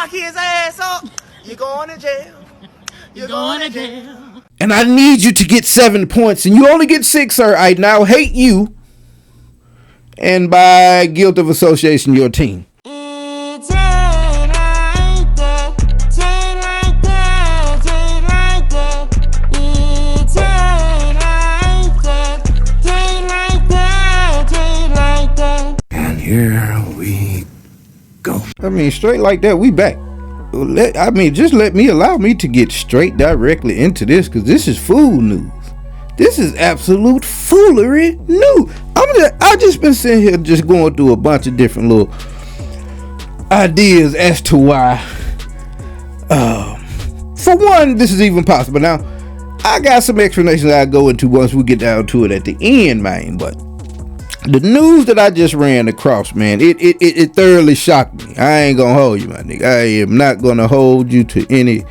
lock his ass up. You're going to jail. You're going to jail. And I need you to get 7 points, and you only get 6, sir. I now hate you, and by guilt of association, your team. And here we go. I mean, straight like that, we back. Just allow me to get straight directly into this, because this is fool news. This is absolute foolery news. I just been sitting here just going through a bunch of different little ideas as to why. For one, this is even possible. Now, I got some explanations I'll go into once we get down to it at the end, man. But the news that I just ran across, man, it thoroughly shocked me. I ain't gonna hold you, my nigga. I am not gonna hold you to any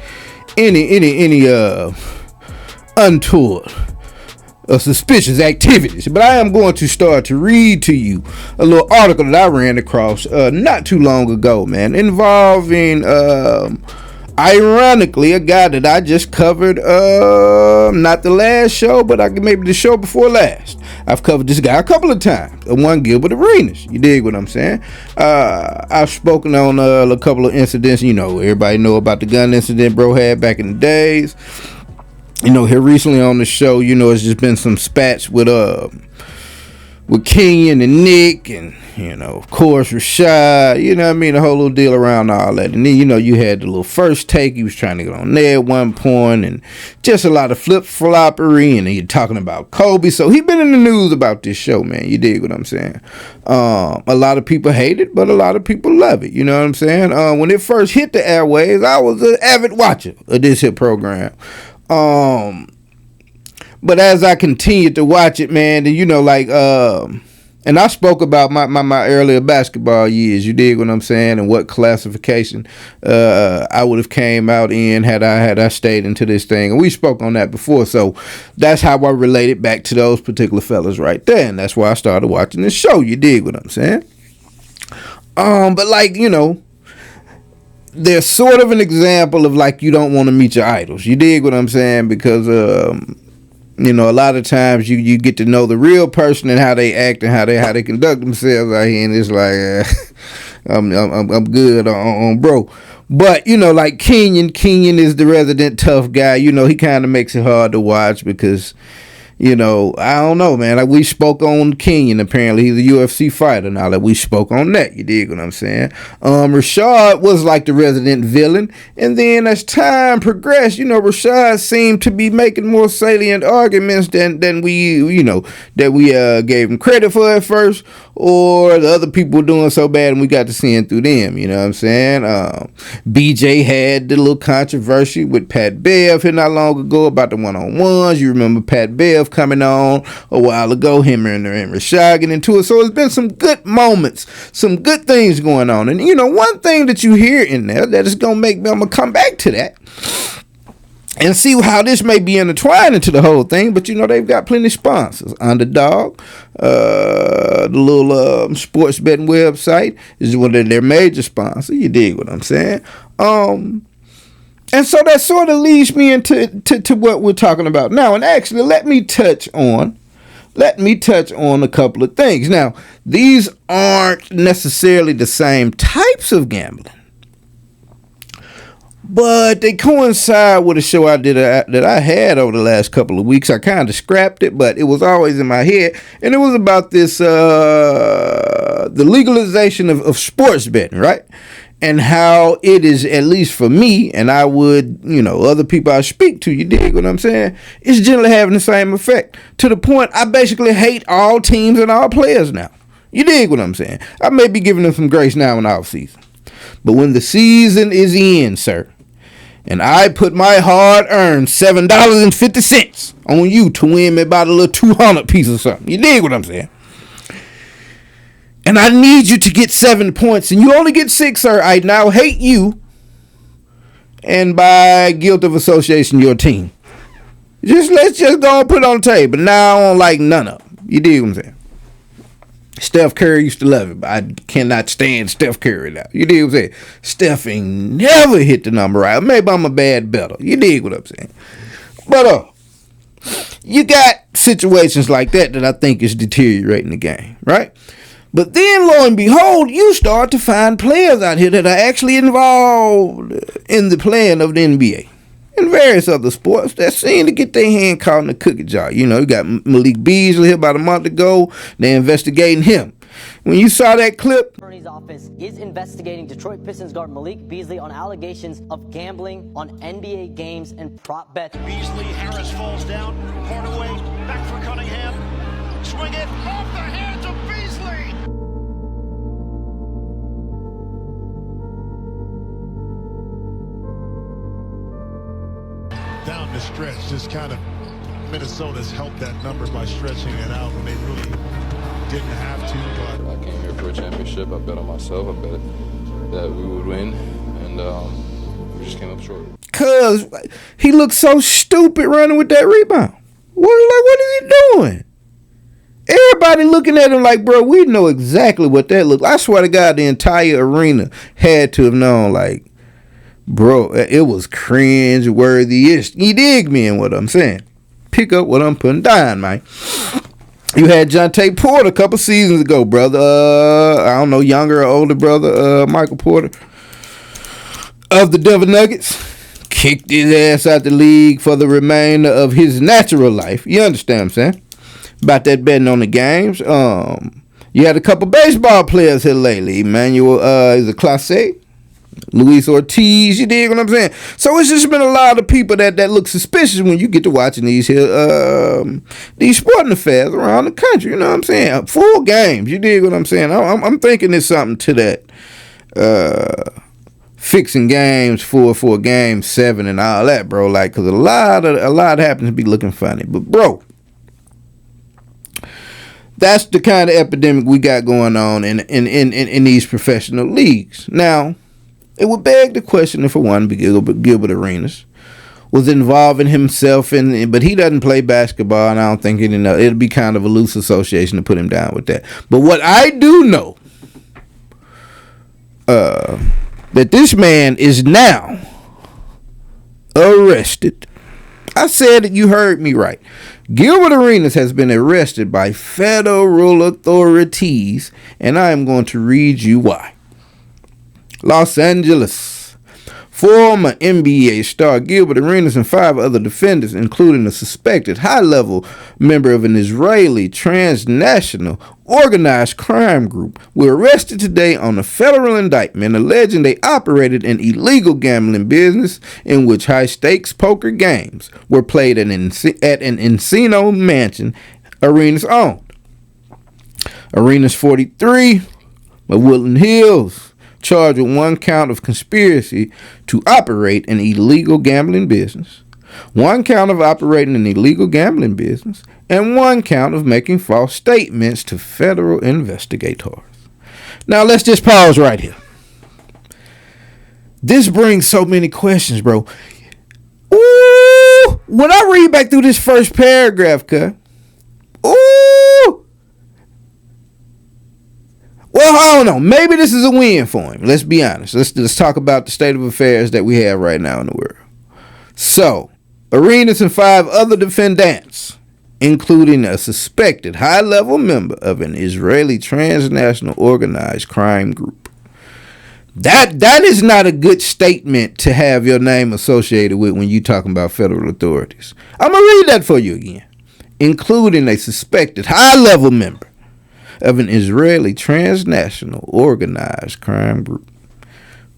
untoward or suspicious activities. But I am going to start to read to you a little article that I ran across not too long ago, man, involving ironically a guy that I just covered not the last show, but maybe the show before last. I've covered this guy a couple of times. One Gilbert Arenas. You dig what I'm saying? I've spoken on a couple of incidents. You know, everybody know about the gun incident bro had back in the days. You know, here recently on the show, you know, it's just been some spats with Kenyon and Nick, and, you know, of course, Rashad, you know what I mean, the whole little deal around all that. And then, you know, you had the little first take, he was trying to get on there at one point, and just a lot of flip-floppery, and he talking about Kobe. So he been in the news about this show, man. You dig what I'm saying? A lot of people hate it, but a lot of people love it. You know what I'm saying? When it first hit the airwaves, I was an avid watcher of this hit program. But as I continued to watch it, man, and you know, like, and I spoke about my earlier basketball years, you dig what I'm saying, and what classification I would have came out in had I stayed into this thing, and we spoke on that before, so that's how I related back to those particular fellas right there, and that's why I started watching this show, you dig what I'm saying. But like, you know, there's sort of an example of like you don't want to meet your idols, you dig what I'm saying, because you know, a lot of times you get to know the real person and how they act and how they conduct themselves out here, and it's like I'm good on bro. But you know, like Kenyon is the resident tough guy. You know, he kind of makes it hard to watch because, you know, I don't know, man. Like we spoke on Kenyon. Apparently, he's a UFC fighter now. That we spoke on that. You dig what I'm saying? Rashad was like the resident villain, and then as time progressed, you know, Rashad seemed to be making more salient arguments than we, you know, that we gave him credit for at first, or the other people were doing so bad, and we got to seeing through them. You know what I'm saying? BJ had the little controversy with Pat Bev here not long ago about the one-on-ones. You remember Pat Bev coming on a while ago, him and Rashad getting into it. So it's been some good moments, some good things going on. And you know, one thing that you hear in there that is gonna make me, I'm gonna come back to that and see how this may be intertwined into the whole thing. But you know, they've got plenty of sponsors. Underdog, the little sports betting website, is one of their major sponsors. You dig what I'm saying? And so that sort of leads me into what we're talking about now. And actually, let me touch on a couple of things. Now, these aren't necessarily the same types of gambling, but they coincide with a show I did that I had over the last couple of weeks. I kind of scrapped it, but it was always in my head, and it was about this the legalization of sports betting, right? And how it is, at least for me, and I would, you know, other people I speak to, you dig what I'm saying? It's generally having the same effect, to the point I basically hate all teams and all players now. You dig what I'm saying? I may be giving them some grace now in the off season, but when the season is in, sir, and I put my hard-earned $7.50 on you to win me about a little 200 piece or something, you dig what I'm saying? And I need you to get 7 points, and you only get 6, sir. I now hate you, and by guilt of association, your team. Let's just go and put it on the table. Now I don't like none of them. You dig what I'm saying? Steph Curry used to love it, but I cannot stand Steph Curry now. You dig what I'm saying? Steph ain't never hit the number right. Maybe I'm a bad bettor. You dig what I'm saying? But you got situations like that I think is deteriorating the game, right? But then, lo and behold, you start to find players out here that are actually involved in the playing of the NBA and various other sports that seem to get their hand caught in the cookie jar. You know, you got Malik Beasley here about a month ago. They're investigating him. When you saw that clip, Attorney's office is investigating Detroit Pistons guard Malik Beasley on allegations of gambling on NBA games and prop bets. Beasley, Harris falls down, Hardaway, back for Cunningham, swing it off the hands of Beasley. Down the stretch, just kind of Minnesota's helped that number by stretching it out when they really didn't have to. But I came here for a championship. I bet on myself. I bet that we would win, and we just came up short. Cause he looked so stupid running with that rebound. What is he doing? Everybody looking at him like, bro, we know exactly what that looked like. I swear to God, the entire arena had to have known, like, bro, it was cringe-worthy-ish. You dig me in what I'm saying? Pick up what I'm putting down, man. You had Jonte Porter a couple seasons ago, brother. I don't know, younger or older brother, Michael Porter of the Denver Nuggets. Kicked his ass out the league for the remainder of his natural life. You understand what I'm saying? About that betting on the games. You had a couple baseball players here lately. Emmanuel is a Clase. Luis Ortiz, you dig what I'm saying? So it's just been a lot of people that look suspicious when you get to watching these sporting affairs around the country. You know what I'm saying? Full games, you dig what I'm saying? I'm thinking there's something to that. Fixing games for game 7 and all that, bro. Like, cause a lot happens to be looking funny, but bro, that's the kind of epidemic we got going on in these professional leagues now. It would beg the question if, for one, Gilbert Arenas was involving himself in, but he doesn't play basketball, and I don't think it'll be kind of a loose association to put him down with that. But what I do know, that this man is now arrested. I said it, you heard me right. Gilbert Arenas has been arrested by federal authorities, and I am going to read you why. Los Angeles. Former NBA star Gilbert Arenas and 5 other defendants, including a suspected high-level member of an Israeli transnational organized crime group, were arrested today on a federal indictment alleging they operated an illegal gambling business in which high-stakes poker games were played at an Encino mansion Arenas owned. Arenas 43 of Woodland Hills, charged with 1 count of conspiracy to operate an illegal gambling business, 1 count of operating an illegal gambling business, and 1 count of making false statements to federal investigators. Now let's just pause right here. This brings so many questions, bro. Ooh, when I read back through this first paragraph, well, I don't know. Maybe this is a win for him. Let's be honest. Let's talk about the state of affairs that we have right now in the world. So, Arenas and 5 other defendants, including a suspected high-level member of an Israeli transnational organized crime group. That is not a good statement to have your name associated with when you're talking about federal authorities. I'm going to read that for you again. Including a suspected high-level member of an Israeli transnational organized crime group.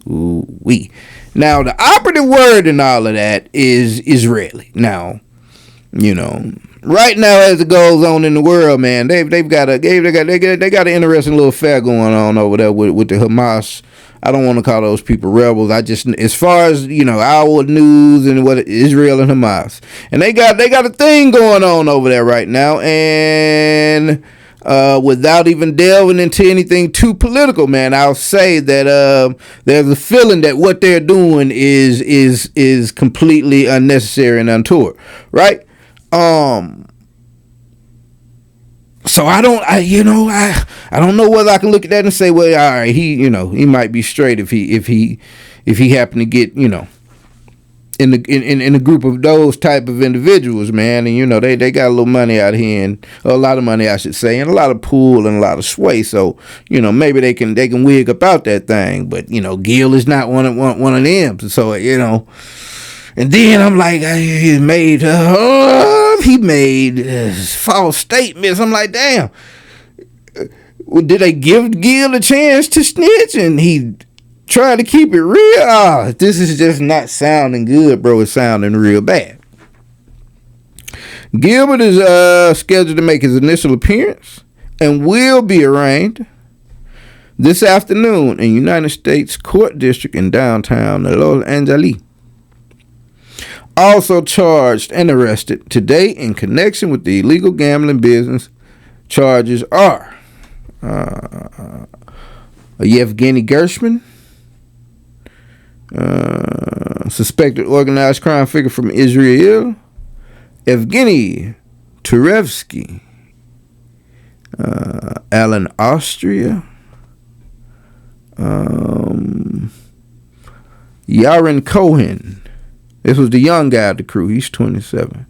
Ooh-wee. Now, the operative word in all of that is Israeli. Now, you know, right now as it goes on in the world, man, they got an interesting little affair going on over there with the Hamas. I don't want to call those people rebels. I just, as far as, you know, our news and what Israel and Hamas, and they got a thing going on over there right now, and without even delving into anything too political, man, I'll say that there's a feeling that what they're doing is completely unnecessary and untoward, right? So I don't know whether I can look at that and say, well, all right, he might be straight if he happened to get, in a group of those type of individuals, man, and they got a little money out here, and a lot of money, I should say, and a lot of pull and a lot of sway. So maybe they can wig about that thing. But Gil is not one of them. So and then I'm like, he made false statements. I'm like, damn. Did they give Gil a chance to snitch? And he trying to keep it real. This is just not sounding good, bro. It's sounding real bad. Gilbert is scheduled to make his initial appearance and will be arraigned this afternoon in United States Court District in downtown Los Angeles. Also charged and arrested today in connection with the illegal gambling business charges are Yevgeny Gershman, suspected organized crime figure from Israel, Evgeny Turevsky, Alan Austria, Yaren Cohen. This was the young guy of the crew. He's 27.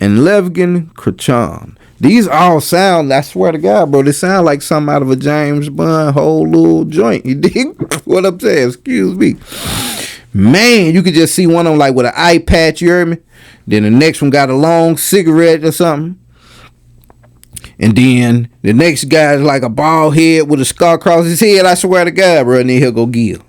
And Levgin Krachan. These all sound, I swear to God, bro, they sound like something out of a James Bond whole little joint. You dig what I'm saying? Excuse me. Man, you could just see one of them like with an eye patch, you heard me? Then the next one got a long cigarette or something. And then the next guy is like a bald head with a scar across his head. I swear to God, bro. And then he'll go Gil.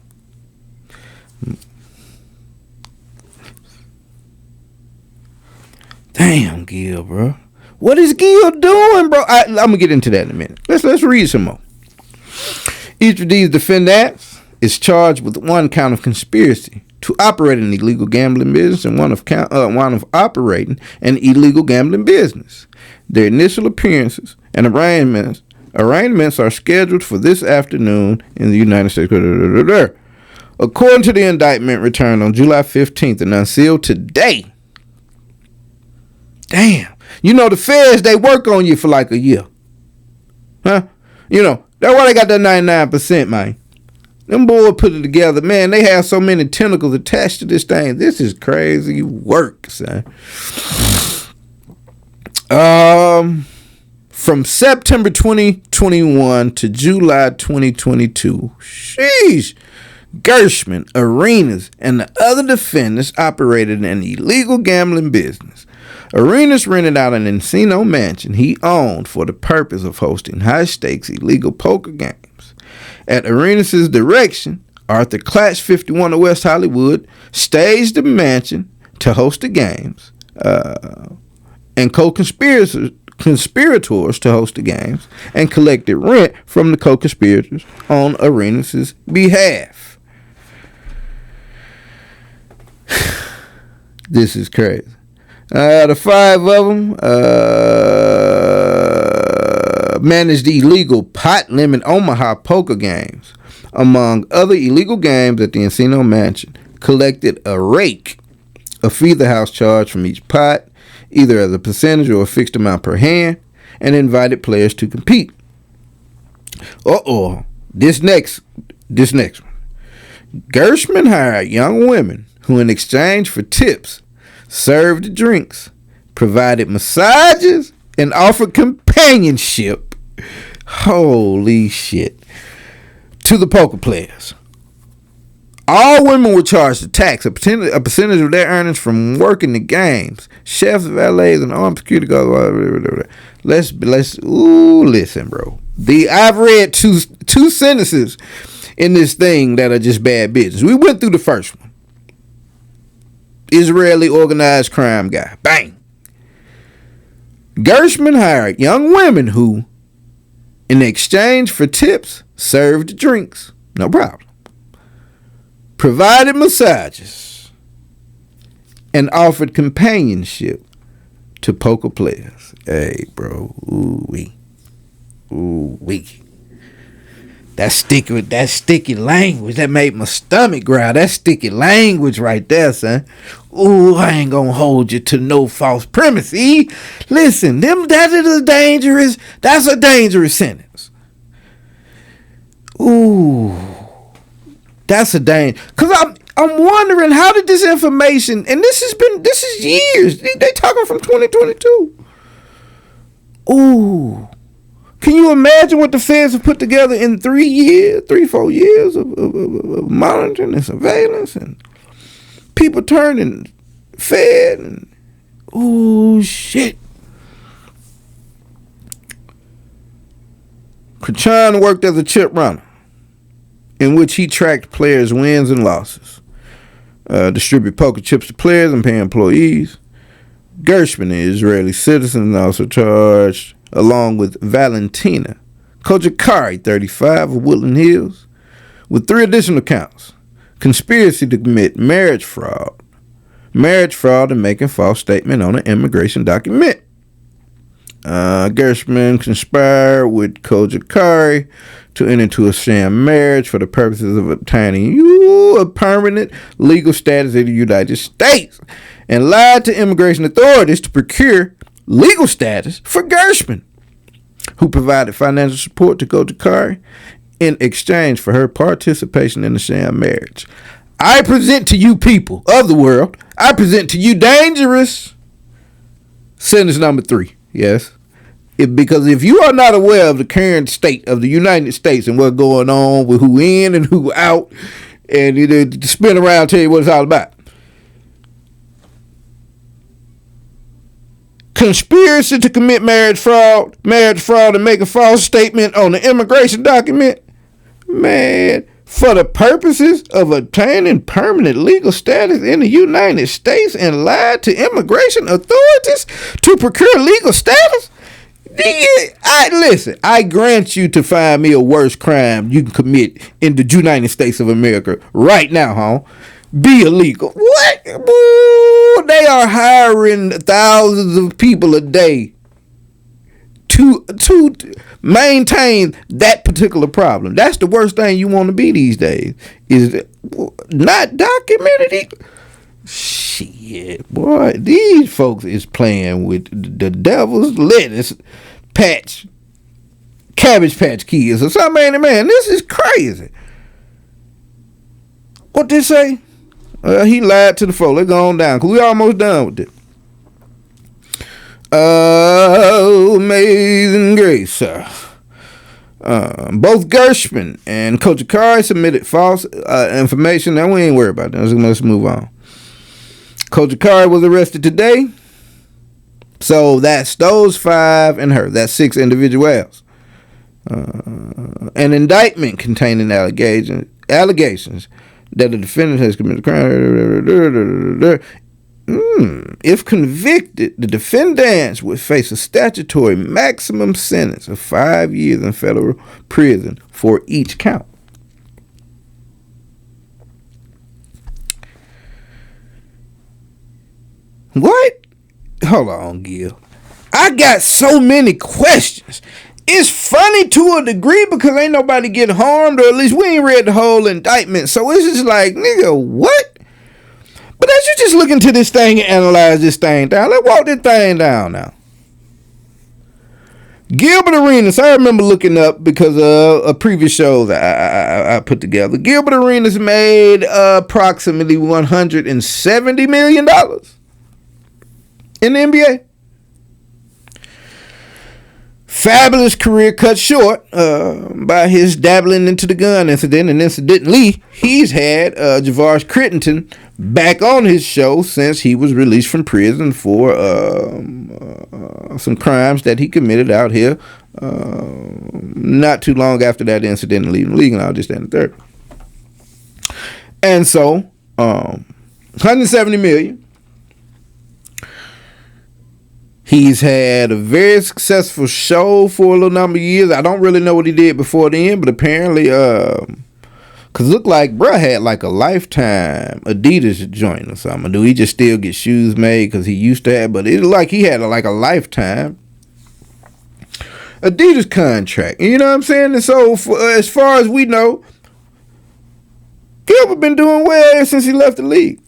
Damn, Gil, bro. What is Gil doing, bro? I'm going to get into that in a minute. Let's read some more. Each of these defendants is charged with one count of conspiracy to operate an illegal gambling business and one of operating an illegal gambling business. Their initial appearances and arraignments are scheduled for this afternoon in the United States. According to the indictment returned on July 15th and unsealed today. Damn. The feds, they work on you for like a year. Huh? That's why they got that 99%, man. Them boys put it together. Man, they have so many tentacles attached to this thing. This is crazy work, son. From September 2021 to July 2022. Sheesh. Gershman, Arenas, and the other defendants operated an illegal gambling business. Arenas rented out an Encino mansion he owned for the purpose of hosting high-stakes illegal poker games. At Arenas' direction, Arthur Klatch, 51 of West Hollywood, staged the mansion to host the games, and co-conspirators to host the games, and collected rent from the co-conspirators on Arenas' behalf. This is crazy. The five of them managed the illegal pot limit Omaha poker games, among other illegal games at the Encino Mansion, collected a rake, a fee-the-house charge from each pot, either as a percentage or a fixed amount per hand, and invited players to compete. This next one. Gershman hired young women who, in exchange for tips, served drinks, provided massages, and offered companionship. Holy shit. To the poker players. All women were charged a tax, a percentage of their earnings from working the games. Chefs, valets, and armed security guards. Listen, bro. I've read two sentences in this thing that are just bad business. We went through the first one. Israeli organized crime guy. Bang. Gershman hired young women who, in exchange for tips, served drinks. No problem. Provided massages. And offered companionship to poker players. Hey, bro. Ooh-wee. Ooh-wee. That sticky language, that made my stomach growl. That sticky language right there, son. Ooh, I ain't gonna hold you to no false premise. Listen, that's a dangerous sentence. Ooh, that's a danger. Cause I'm wondering, how did this information, and this is years. They talking from 2022. Ooh. Can you imagine what the feds have put together in 4 years of monitoring and surveillance and people turning fed and ooh shit. Krichan worked as a chip runner in which he tracked players' wins and losses, distribute poker chips to players and pay employees. Gershman, an Israeli citizen, also charged along with Valentina Kojakari, 35, of Woodland Hills, with 3 additional counts: conspiracy to commit marriage fraud, and making false statement on an immigration document. Gershman conspired with Kojakari to enter into a sham marriage for the purposes of obtaining a permanent legal status in the United States, and lied to immigration authorities to procure legal status for Gershman, who provided financial support to Kojakari in exchange for her participation in the sham marriage. I present to you, people of the world, I present to you dangerous sentence number 3. Yes. Because if you are not aware of the current state of the United States and what's going on with who in and who out, and to spin around tell you what it's all about. Conspiracy to commit marriage fraud, and make a false statement on the immigration document. Man, for the purposes of obtaining permanent legal status in the United States, and lied to immigration authorities to procure legal status. Listen, I grant you to find me a worse crime you can commit in the United States of America right now, huh? Be illegal. What? Ooh, they are hiring thousands of people a day to maintain that particular problem. That's the worst thing you want to be these days, is not documented. Shit, boy, these folks is playing with the devil's lettuce patch, Cabbage Patch Kids or something. Man, this is crazy. What they say? He lied to the folk. Let's go on down, because we almost done with it. Oh, amazing grace. Both Gershman and Kojakari submitted false information. Now, we ain't worried about that. Let's move on. Kojakari was arrested today. So that's those 5 and her. That's 6 individuals. An indictment containing allegations that the defendant has committed a crime. If convicted, the defendants would face a statutory maximum sentence of 5 years in federal prison for each count. What? Hold on, Gil. I got so many questions. It's funny to a degree because ain't nobody getting harmed, or at least we ain't read the whole indictment. So it's just like, nigga, what? But as you just look into this thing and analyze this thing down, let's walk this thing down now. Gilbert Arenas, I remember looking up because of a previous show that I put together. Gilbert Arenas made approximately $170 million in the NBA. Fabulous career cut short by his dabbling into the gun incident, and incidentally, he's had Javaris Crittenton back on his show since he was released from prison for some crimes that he committed out here not too long after that incident and leaving the league, and I'll just stand the third. And so, 170 million. He's had a very successful show for a little number of years. I don't really know what he did before then, but apparently, cause it looked like bruh had like a Lifetime Adidas joint or something. Do he just still get shoes made? Cause he used to have, but it looked like he had like a Lifetime. Adidas contract. You know what I'm saying? And so, as far as we know, Gilbert been doing well ever since he left the league.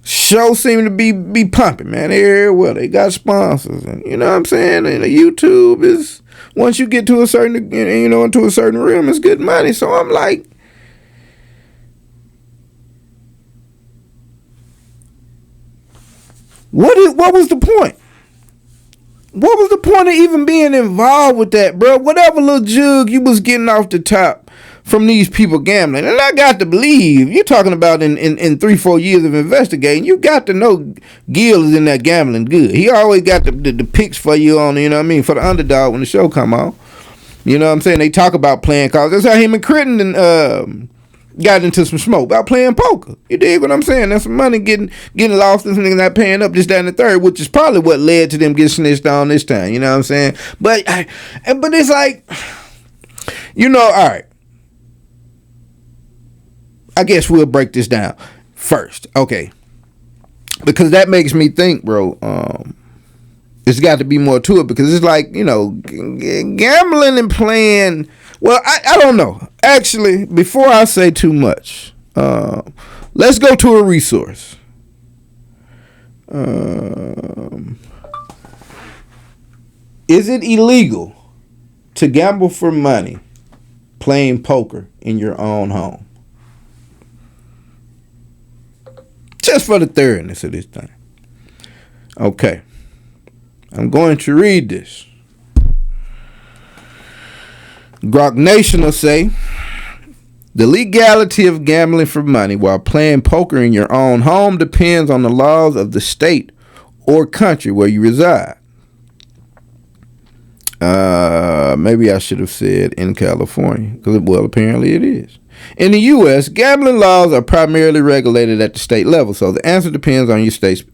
Show seem to be pumping, man. Well, they got sponsors, and you know what I'm saying. And YouTube is, once you get to a certain, into a certain realm, it's good money. So I'm like, what was the point? What was the point of even being involved with that, bro? Whatever little jug you was getting off the top from these people gambling. And I got to believe, you're talking about in 3-4 years of investigating, you got to know Gil is in that gambling good. He always got the picks for you on, you know what I mean, for the underdog when the show come on. You know what I'm saying? They talk about playing cards. That's how him and Critton got into some smoke about playing poker. You dig what I'm saying? There's some money getting lost and niggas not paying up, just down the third, which is probably what led to them getting snitched on this time. You know what I'm saying? But it's like, all right. I guess we'll break this down first. Okay. Because that makes me think, bro, there's got to be more to it, because it's like, gambling and playing. Well, I don't know. Actually, before I say too much, let's go to a resource. Is it illegal to gamble for money playing poker in your own home? Just for the thoroughness of this thing. Okay. I'm going to read this. Grok Nation will say, the legality of gambling for money while playing poker in your own home depends on the laws of the state or country where you reside. Maybe I should have said in California, because, well, apparently it is. In the U.S., gambling laws are primarily regulated at the state level, so the answer depends on your state's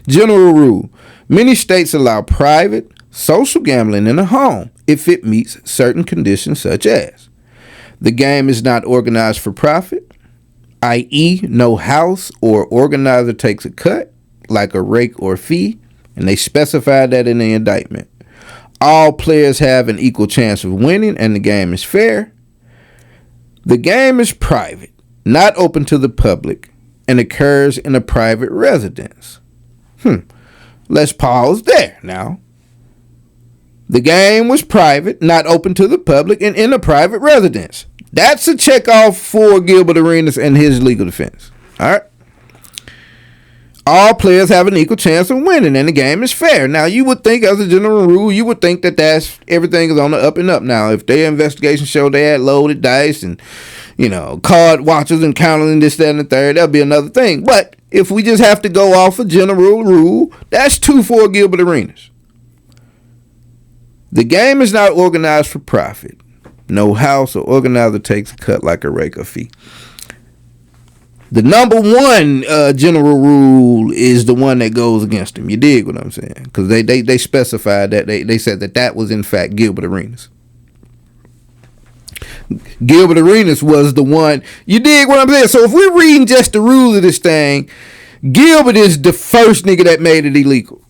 general rule. Many states allow private, social gambling in a home if it meets certain conditions, such as the game is not organized for profit, i.e., no house or organizer takes a cut, like a rake or fee, and they specify that in the indictment. All players have an equal chance of winning, and the game is fair. The game is private, not open to the public, and occurs in a private residence. Let's pause there now. The game was private, not open to the public, and in a private residence. That's a check off for Gilbert Arenas and his legal defense. All right. All players have an equal chance of winning, and the game is fair. Now, you would think, as a general rule, you would think that everything is on the up and up. Now, if their investigation showed they had loaded dice and, card watchers and counters and this, that, and the third, that'll be another thing. But if we just have to go off a general rule, that's 2 for Gilbert Arenas. The game is not organized for profit. No house or organizer takes a cut like a rake or fee. The number one general rule is the one that goes against him. You dig what I'm saying? Because they specified that. They said that was, in fact, Gilbert Arenas. Gilbert Arenas was the one. You dig what I'm saying? So if we're reading just the rules of this thing, Gilbert is the first nigga that made it illegal.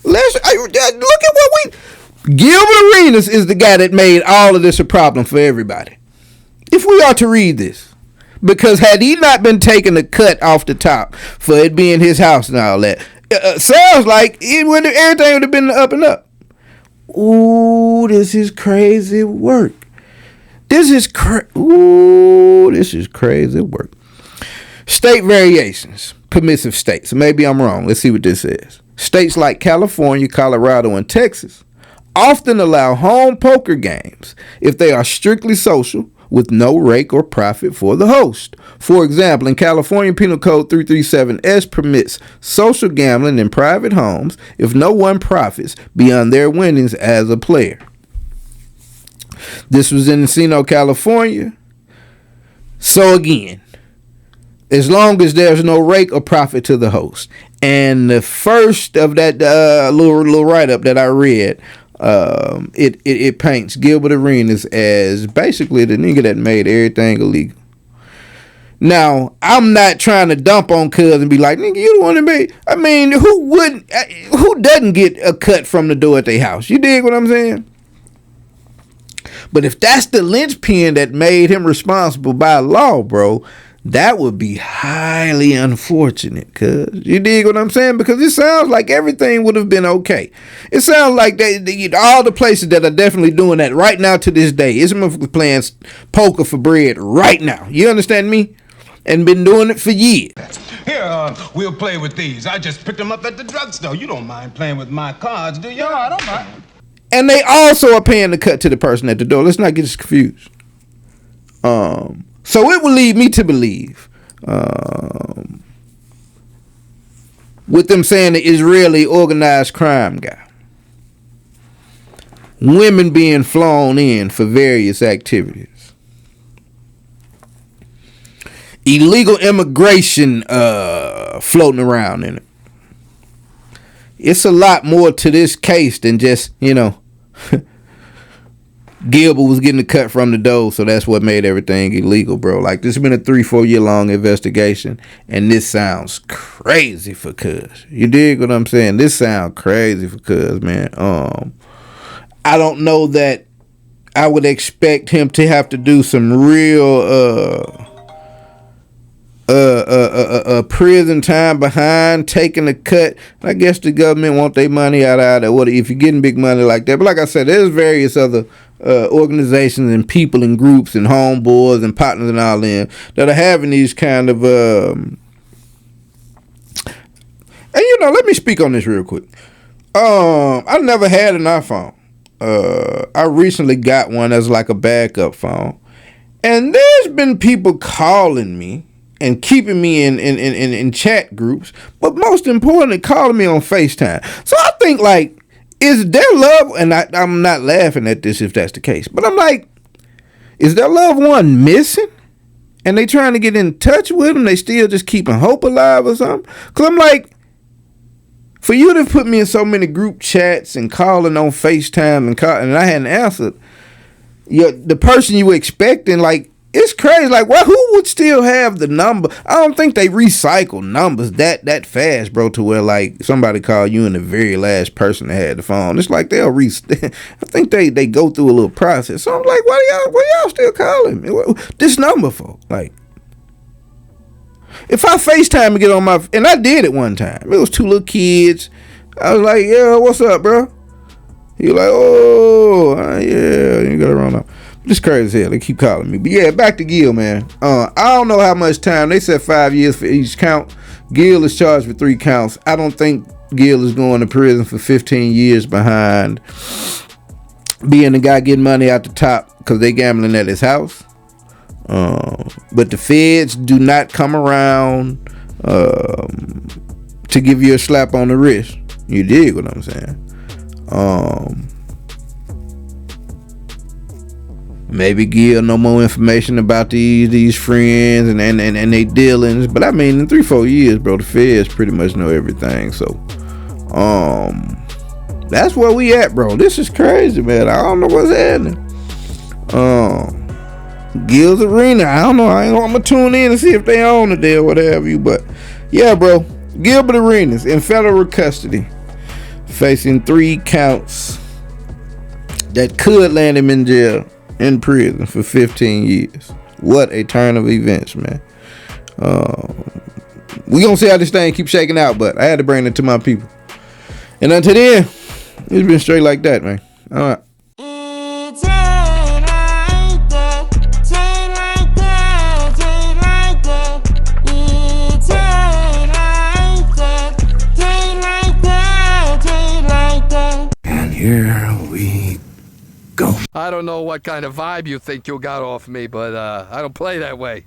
Look at what Gilbert Arenas is the guy that made all of this a problem for everybody. If we are to read this, because had he not been taking the cut off the top for it being his house and all that, sounds like everything would have been up and up. Ooh, this is crazy work. This is crazy work. State variations, permissive states. So maybe I'm wrong. Let's see what this says. States like California, Colorado, and Texas often allow home poker games if they are strictly social, with no rake or profit for the host. For example, in California, Penal Code 337S permits social gambling in private homes if no one profits beyond their winnings as a player. This was in Encino, California. So again, as long as there's no rake or profit to the host. And the first of that little write-up that I read, it paints Gilbert Arenas as basically the nigga that made everything illegal. Now, I'm not trying to dump on cuz and be like, nigga, you the one that made. I mean, who doesn't get a cut from the door at their house? You dig what I'm saying? But if that's the linchpin that made him responsible by law, bro, that would be highly unfortunate, cuz. You dig what I'm saying? Because it sounds like everything would have been okay. It sounds like all the places that are definitely doing that right now to this day. It's motherfuckers playing poker for bread right now. You understand me? And been doing it for years. Here, we'll play with these. I just picked them up at the drugstore. You don't mind playing with my cards, do you? No, I don't mind. And they also are paying the cut to the person at the door. Let's not get us confused. So it would lead me to believe, with them saying the Israeli organized crime guy, women being flown in for various activities, illegal immigration floating around in it. It's a lot more to this case than just, Gilbert was getting a cut from the door, so that's what made everything illegal, bro. Like, this has been a 3-4 year long investigation, and this sounds crazy for cuz. You dig what I'm saying? This sounds crazy for cuz, man. I don't know that I would expect him to have to do some real prison time behind taking a cut. I guess the government want their money out of it. What if you're getting big money like that? But like I said, there's various other organizations and people and groups and homeboys and partners and all them that are having these kind of and let me speak on this real quick. I never had an iPhone. I recently got one as like a backup phone, and there's been people calling me and keeping me in chat groups, but most importantly, calling me on FaceTime. So I think, like, is their love, and I'm not laughing at this if that's the case, but I'm like, is their loved one missing? And they trying to get in touch with them? They still just keeping hope alive or something? Because I'm like, for you to put me in so many group chats and calling on FaceTime and I hadn't answered, the person you were expecting, like, it's crazy. Like, who would still have the number? I don't think they recycle numbers that fast, bro, to where, like, somebody call you and the very last person that had the phone. It's like I think they go through a little process. So I'm like, what y'all still calling me? This number for? Like, if I FaceTime and get on my, and I did it one time. It was 2 little kids. I was like, yeah, what's up, bro? He was like, oh, yeah, you got it wrong now. This crazy as hell. They keep calling me. But yeah, back to Gil, man. I don't know how much time. They said 5 years for each count. Gil is charged for 3 counts. I don't think Gil is going to prison for 15 years behind being the guy getting money out the top because they gambling at his house. But the feds do not come around to give you a slap on the wrist. You dig what I'm saying? Maybe Gil no more information about these friends and they dealings. But I mean, in 3-4 years, bro, the feds pretty much know everything. So, that's where we at, bro. This is crazy, man. I don't know what's happening. Gil's Arena. I don't know. I'm gonna tune in and see if they own it there or whatever. But yeah, bro. Gilbert Arenas in federal custody, facing 3 counts that could land him in jail, in prison for 15 years. What a turn of events, man. We gonna see how this thing keeps shaking out, but I had to bring it to my people. And until then, it's been straight like that, man. All right. And here we go. I don't know what kind of vibe you think you got off me, but I don't play that way.